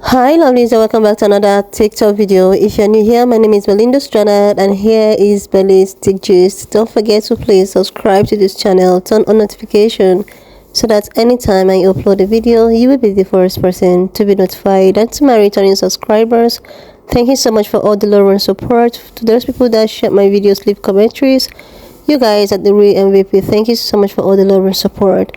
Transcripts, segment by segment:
Hi lovelies, and welcome back to another TikTok video. If you're new here, my name is Belinda Stranad and here is Belly's Tick Gist. Don't forget to please subscribe to this channel, turn on notification so that anytime I upload a video you will be the first person to be notified. And to my returning subscribers, thank you so much for all the love and support. To those people that share my videos, leave commentaries, you guys at the real MVP, thank you so much for all the love and support.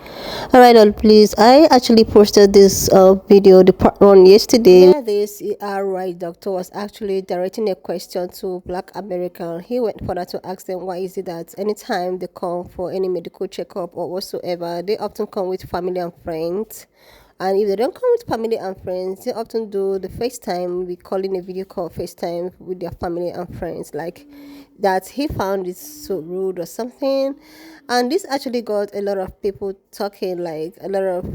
All right, all please, I actually posted this video, the part one, yesterday. Yeah, this right doctor was actually directing a question to Black American. He went further to ask them why is it that anytime they come for any medical checkup or whatsoever, they often come with family and friends. And if they don't come with family and friends, they often do the FaceTime. We call in a video call FaceTime with their family and friends. Like that, he found it so rude or something. And this actually got a lot of people talking, like a lot of,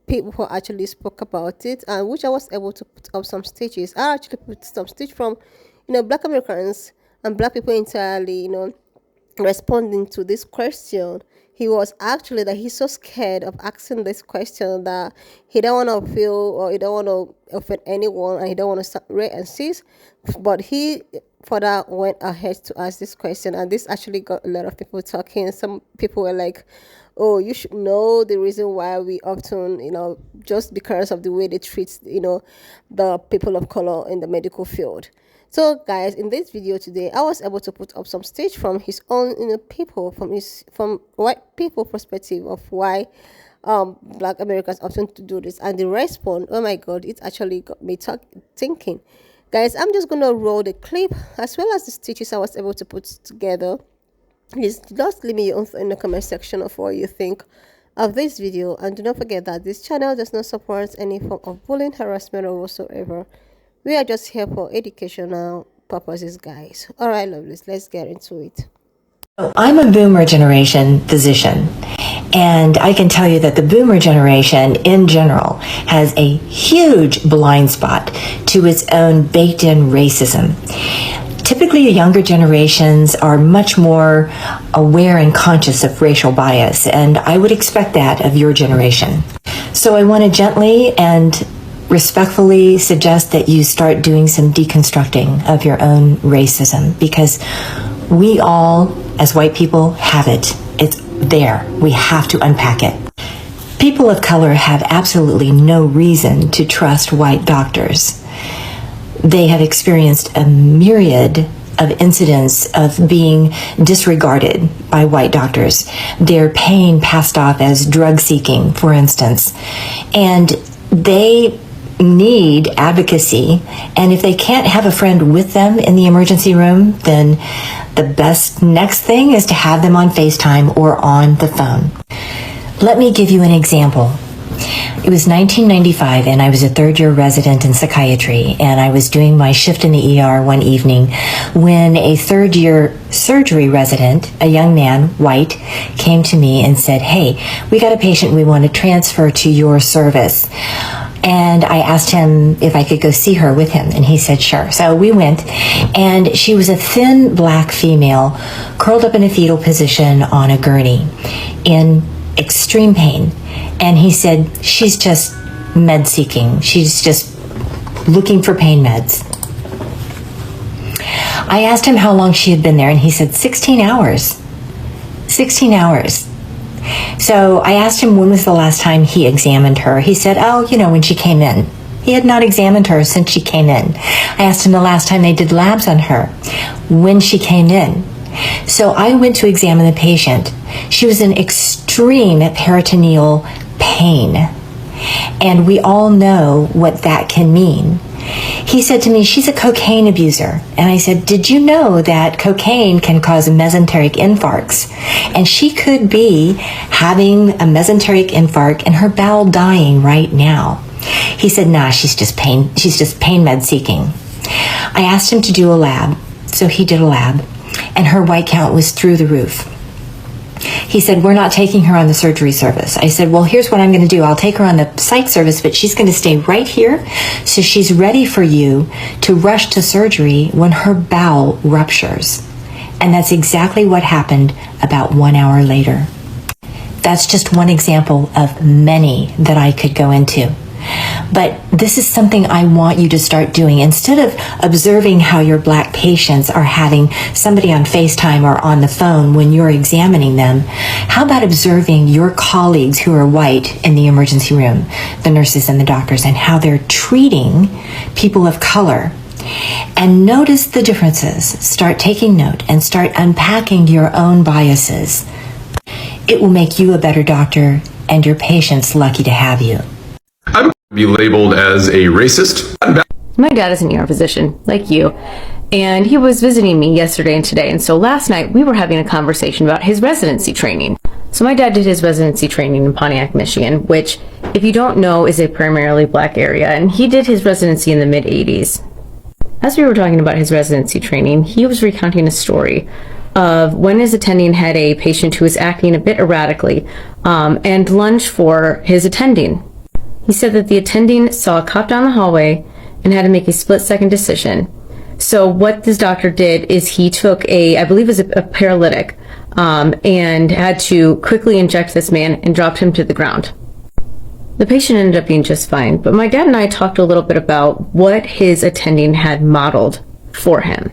people who actually spoke about it, and which I was able to put up some stitches. I actually put some stitch from, Black Americans and Black people entirely, responding to this question. He was actually that he's so scared of asking this question that he don't want to feel or he don't want to offend anyone and he don't want to start rare and cease. But he further went ahead to ask this question, and this actually got a lot of people talking. Some people were like, oh, you should know the reason why we often, just because of the way they treat, the people of color in the medical field. So guys, in this video today, I was able to put up some stage from his own, people, from white people perspective of why Black Americans often to do this, and the response, oh my God, it actually got me thinking. Guys, I'm just gonna roll the clip as well as the stitches I was able to put together. Please just leave me your own thought in the comment section of what you think of this video, and do not forget that this channel does not support any form of bullying, harassment, or whatsoever. We are just here for educational purposes, guys. All right, lovelies, let's get into it. I'm a boomer generation physician, and I can tell you that the boomer generation in general has a huge blind spot to its own baked-in racism. Typically, the younger generations are much more aware and conscious of racial bias, and I would expect that of your generation. So I want to gently and respectfully suggest that you start doing some deconstructing of your own racism, because we all, as white people, have it. It's there. We have to unpack it. People of color have absolutely no reason to trust white doctors. They have experienced a myriad of incidents of being disregarded by white doctors, their pain passed off as drug seeking, for instance, and they need advocacy, and if they can't have a friend with them in the emergency room, then the best next thing is to have them on FaceTime or on the phone. Let me give you an example. It was 1995 and I was a third-year resident in psychiatry, and I was doing my shift in the ER one evening when a third-year surgery resident, a young man, white, came to me and said, "Hey, we got a patient we want to transfer to your service." And I asked him if I could go see her with him, and he said sure. So we went, and she was a thin black female curled up in a fetal position on a gurney in extreme pain. And he said, she's just med seeking. She's just looking for pain meds. I asked him how long she had been there, and he said 16 hours. 16 hours. So I asked him when was the last time he examined her. He said, oh, when she came in. He had not examined her since she came in. I asked him the last time they did labs on her, when she came in. So I went to examine the patient. She was in extreme peritoneal pain, and we all know what that can mean. He said to me, she's a cocaine abuser. And I said, did you know that cocaine can cause mesenteric infarcts? And she could be having a mesenteric infarct and her bowel dying right now. He said, nah, she's just pain med seeking. I asked him to do a lab. So he did a lab, and her white count was through the roof. He said, we're not taking her on the surgery service. I said, well, here's what I'm going to do. I'll take her on the psych service, but she's going to stay right here so she's ready for you to rush to surgery when her bowel ruptures. And that's exactly what happened about 1 hour later. That's just one example of many that I could go into. But this is something I want you to start doing. Instead of observing how your Black patients are having somebody on FaceTime or on the phone when you're examining them, how about observing your colleagues who are white in the emergency room, the nurses and the doctors, and how they're treating people of color? And notice the differences. Start taking note and start unpacking your own biases. It will make you a better doctor and your patients lucky to have you. I would be labeled as a racist. My dad is an ER physician, like you, and he was visiting me yesterday and today, and so last night we were having a conversation about his residency training. So my dad did his residency training in Pontiac, Michigan, which, if you don't know, is a primarily Black area, and he did his residency in the mid-'80s. As we were talking about his residency training, he was recounting a story of when his attending had a patient who was acting a bit erratically and lunged for his attending. He said that the attending saw a cop down the hallway and had to make a split-second decision. So what this doctor did is he took I believe it was a paralytic, and had to quickly inject this man and dropped him to the ground. The patient ended up being just fine, but my dad and I talked a little bit about what his attending had modeled for him.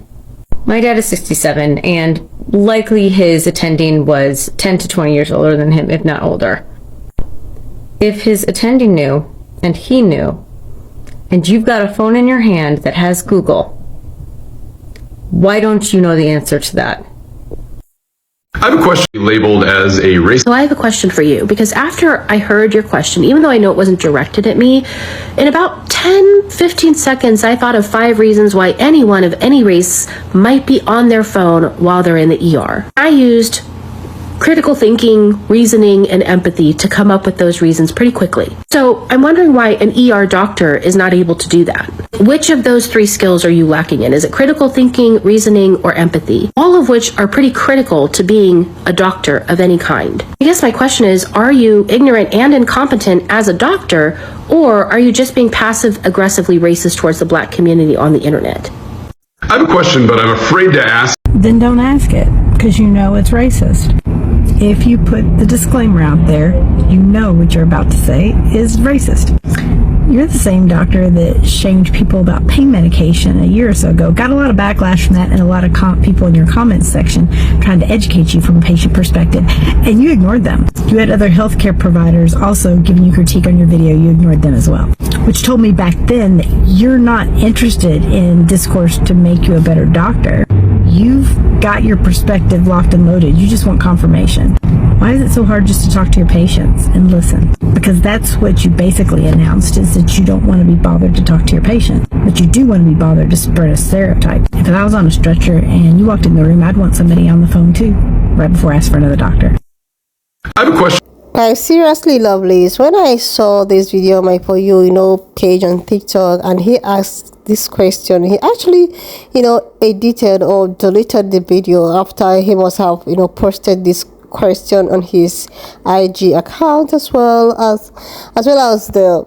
My dad is 67, and likely his attending was 10 to 20 years older than him, if not older. If his attending knew, and he knew, and you've got a phone in your hand that has Google, why don't you know the answer to that? I have a question labeled as a racist. So I have a question for you, because after I heard your question, even though I know it wasn't directed at me, in about 10-15 seconds, I thought of 5 reasons why anyone of any race might be on their phone while they're in the ER. I used critical thinking, reasoning, and empathy to come up with those reasons pretty quickly. So I'm wondering why an ER doctor is not able to do that. Which of those 3 skills are you lacking in? Is it critical thinking, reasoning, or empathy? All of which are pretty critical to being a doctor of any kind. I guess my question is, are you ignorant and incompetent as a doctor, or are you just being passive-aggressively racist towards the Black community on the internet? I have a question, but I'm afraid to ask. Then don't ask it, because you know it's racist. If you put the disclaimer out there, you know what you're about to say is racist. You're the same doctor that shamed people about pain medication a year or so ago. Got a lot of backlash from that, and a lot of people in your comments section trying to educate you from a patient perspective, and you ignored them. You had other healthcare providers also giving you critique on your video. You ignored them as well, which told me back then that you're not interested in discourse to make you a better doctor. You've got your perspective locked and loaded. You just want confirmation. Why is it so hard just to talk to your patients and listen? Because that's what you basically announced, is that you don't want to be bothered to talk to your patient, but you do want to be bothered to spread a stereotype. If I was on a stretcher and you walked in the room, I'd want somebody on the phone too, right before I asked for another doctor. I have a question. Like, seriously, lovelies, when I saw this video on my For You, page on TikTok, and he asked this question, he actually, edited or deleted the video after he must have, posted this question on his IG account as well as the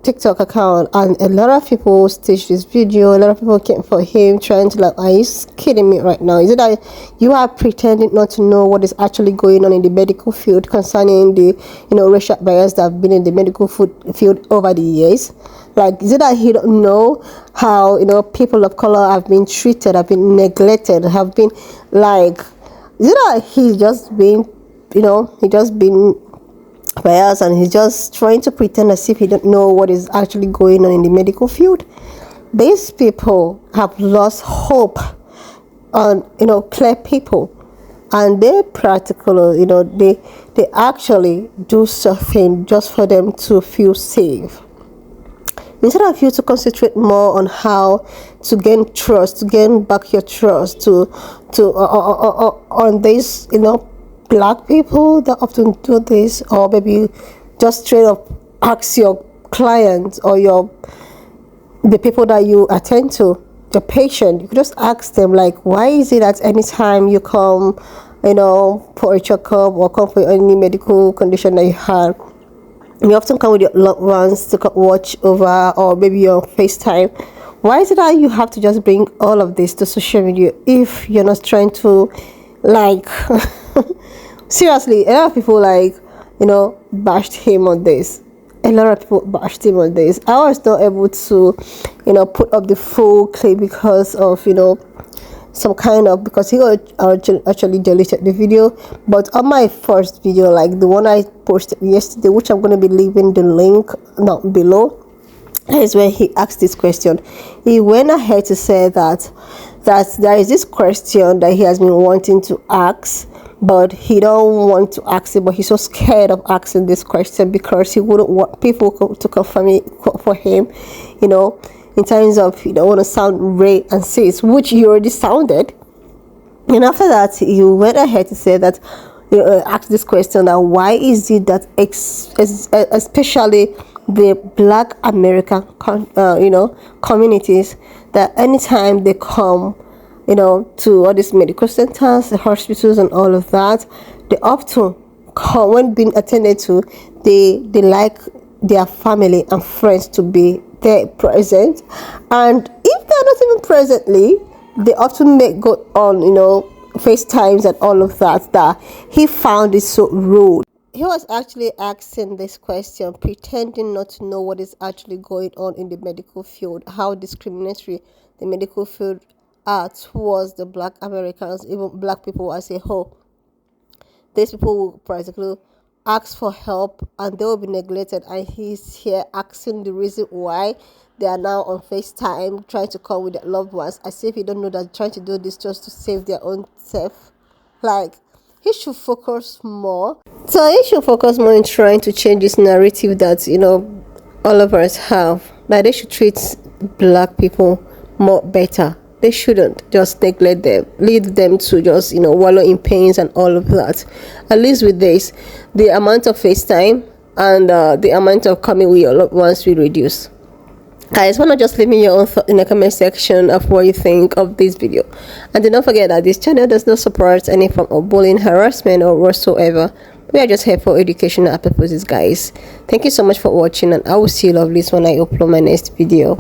TikTok account, and a lot of people staged this video. A lot of people came for him trying to are you kidding me right now? Is it that you are pretending not to know what is actually going on in the medical field concerning the racial bias that have been in the medical field over the years? Like, is it that he don't know how people of color have been treated, have been neglected, have been is it that he's just been biased, and he's just trying to pretend as if he don't know what is actually going on in the medical field? These people have lost hope on clear people, and they practically they actually do something just for them to feel safe, instead of you to concentrate more on how to gain trust, to gain back your trust on these Black people that often do this, or maybe just straight up ask your clients or the people that you attend to, the patient. You could just ask them, why is it that anytime you come for a checkup or come for any medical condition that you have, you often come with your loved ones to watch over, or maybe on FaceTime? Why is it that you have to just bring all of this to social media if you're not trying to seriously? A lot of people bashed him on this, a lot of people bashed him on this. I was not able to, put up the full clip because of, because he actually deleted the video. But on my first video, like the one I posted yesterday, which I'm going to be leaving the link down below, is when he asked this question. He went ahead to say that there is this question that he has been wanting to ask, but he don't want to ask it, but he's so scared of asking this question because he wouldn't want people to confirm it for him, in terms of you don't want to sound Ray and sis, which you already sounded. And after that, you went ahead to say that ask this question, that why is it that especially the Black American communities, that anytime they come to all these medical centers, the hospitals and all of that, they often come, when being attended to, they like their family and friends to be there present, and if they're not even presently, they often go on FaceTimes and all of that he found it so rude. He was actually asking this question, pretending not to know what is actually going on in the medical field, how discriminatory the medical field are towards the Black Americans, even Black people as a whole. These people will practically ask for help and they will be neglected, and he's here asking the reason why they are now on FaceTime trying to call with their loved ones, as if you don't know that trying to do this just to save their own self. Like, he should focus more. So he should focus more in trying to change this narrative that all of us have, that they should treat Black people more better. They shouldn't just neglect them, lead them to just wallow in pains and all of that. At least with this, the amount of FaceTime and the amount of coming with your loved ones will reduce. Guys, why not just leave me your own thought in the comment section of what you think of this video. And do not forget that this channel does not support any form of bullying, harassment or whatsoever. We are just here for educational purposes, guys. Thank you so much for watching, and I will see you lovelies when I upload my next video.